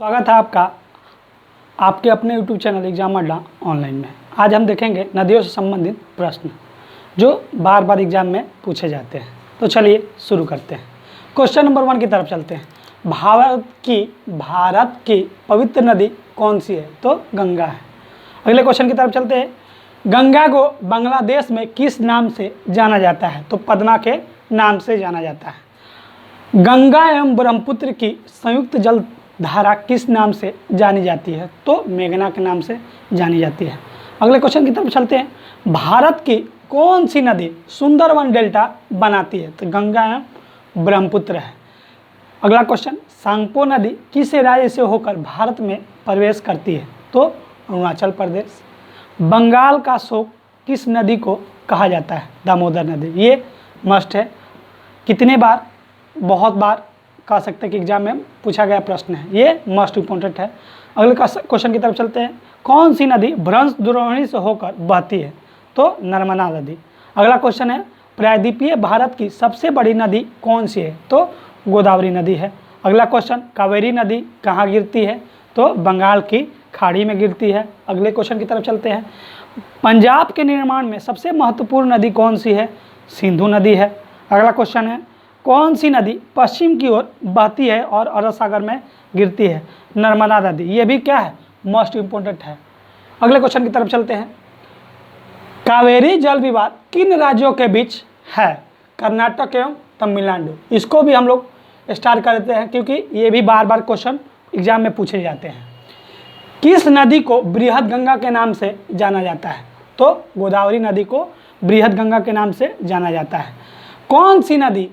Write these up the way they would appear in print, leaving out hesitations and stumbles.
स्वागत है आपका आपके अपने यूट्यूब चैनल एग्जाम अड्डा ऑनलाइन में। आज हम देखेंगे नदियों से संबंधित प्रश्न जो बार बार एग्जाम में पूछे जाते हैं। तो चलिए शुरू करते हैं। क्वेश्चन नंबर 1 की तरफ चलते हैं। भारत की पवित्र नदी कौन सी है? तो गंगा है। अगले क्वेश्चन की तरफ चलते हैं। गंगा को बांग्लादेश में किस नाम से जाना जाता है? तो पद्मा के नाम से जाना जाता है। गंगा एवं ब्रह्मपुत्र की संयुक्त जल धारा किस नाम से जानी जाती है? तो मेघना के नाम से जानी जाती है। अगले क्वेश्चन की तरफ चलते हैं। भारत की कौन सी नदी सुंदरवन डेल्टा बनाती है? तो गंगा एवं ब्रह्मपुत्र है। अगला क्वेश्चन, सांगपो नदी किस राज्य से होकर भारत में प्रवेश करती है? तो अरुणाचल प्रदेश। बंगाल का शोक किस नदी को कहा जाता है? दामोदर नदी। ये मस्ट है, कितने बार, बहुत बार कह सकते हैं कि एग्जाम में पूछा गया प्रश्न है, ये मस्ट इम्पोर्टेंट है। अगले क्वेश्चन की तरफ चलते हैं। कौन सी नदी भ्रंश द्रोणी से होकर बहती है? तो नर्मदा नदी। अगला क्वेश्चन है, प्रायद्वीपीय भारत की सबसे बड़ी नदी कौन सी है? तो गोदावरी नदी है। अगला क्वेश्चन, कावेरी नदी कहाँ गिरती है? तो बंगाल की खाड़ी में गिरती है। अगले क्वेश्चन की तरफ चलते हैं। पंजाब के निर्माण में सबसे महत्वपूर्ण नदी कौन सी है? सिंधु नदी है। अगला क्वेश्चन है, कौन सी नदी पश्चिम की ओर बहती है और अरब सागर में गिरती है? नर्मदा नदी। ये भी क्या है? मोस्ट इम्पोर्टेंट है। अगले क्वेश्चन की तरफ चलते हैं। कावेरी जल विवाद किन राज्यों के बीच है? कर्नाटक एवं तमिलनाडु। इसको भी हम लोग स्टार्ट कर देते हैं क्योंकि ये भी बार बार क्वेश्चन एग्जाम में पूछे जाते हैं। किस नदी को बृहद गंगा के नाम से जाना जाता है? तो गोदावरी नदी को बृहद गंगा के नाम से जाना जाता है। कौन सी नदी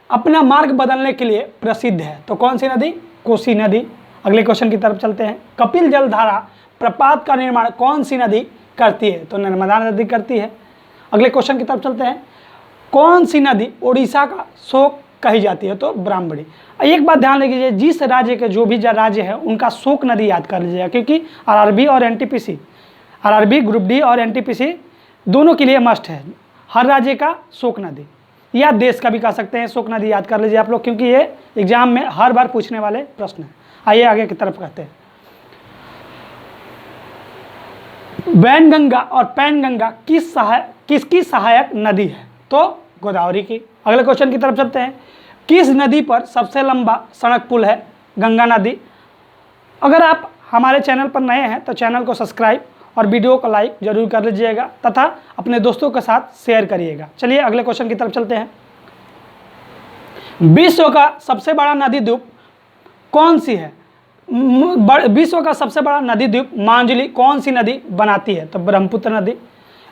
अपना मार्ग बदलने के लिए प्रसिद्ध है? तो कौन सी नदी? कोसी नदी। अगले क्वेश्चन की तरफ चलते हैं। कपिल जलधारा प्रपात का निर्माण कौन सी नदी करती है? तो नर्मदा नदी करती है। अगले क्वेश्चन की तरफ चलते हैं। कौन सी नदी उड़ीसा का शोक कही जाती है? तो ब्राह्मणी। एक बात ध्यान रखिए, जिस राज्य के जो भी राज्य है उनका शोक नदी याद कर लीजिएगा, क्योंकि आरआरबी और एनटीपीसी, आरआरबी ग्रुप डी और एनटीपीसी दोनों के लिए मस्ट है हर राज्य का शोक नदी, या देश का भी कह सकते हैं शोक नदी याद कर लीजिए आप लोग, क्योंकि ये एग्जाम में हर बार पूछने वाले प्रश्न हैं। आइए आगे की तरफ कहते हैं। वैनगंगा और पैनगंगा किसकी सहायक नदी है? तो गोदावरी की। अगले क्वेश्चन की तरफ चलते हैं। किस नदी पर सबसे लंबा सड़क पुल है? गंगा नदी। अगर आप हमारे चैनल पर नए हैं तो चैनल को सब्सक्राइब और वीडियो को लाइक जरूर कर लीजिएगा तथा अपने दोस्तों के साथ शेयर करिएगा। चलिए अगले क्वेश्चन की तरफ चलते हैं। विश्व का सबसे बड़ा नदी द्वीप कौन सी है? विश्व का सबसे बड़ा नदी द्वीप मांजुली कौन सी नदी बनाती है? तो ब्रह्मपुत्र नदी।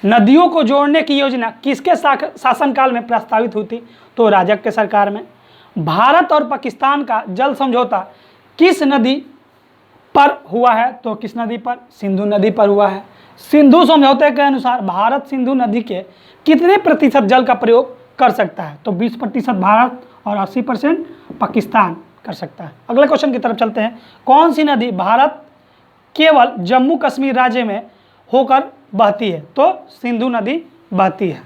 नदियों को जोड़ने की योजना किसके शासनकाल में प्रस्तावित हुई थी? तो राजग के सरकार में। भारत और पाकिस्तान का जल समझौता किस नदी पर हुआ है? तो किस नदी पर? सिंधु नदी पर हुआ है। सिंधु समझौते के अनुसार भारत सिंधु नदी के कितने प्रतिशत जल का प्रयोग कर सकता है? तो 20% भारत और 80% पाकिस्तान कर सकता है। अगले क्वेश्चन की तरफ चलते हैं। कौन सी नदी भारत केवल जम्मू कश्मीर राज्य में होकर बहती है? तो सिंधु नदी बहती है।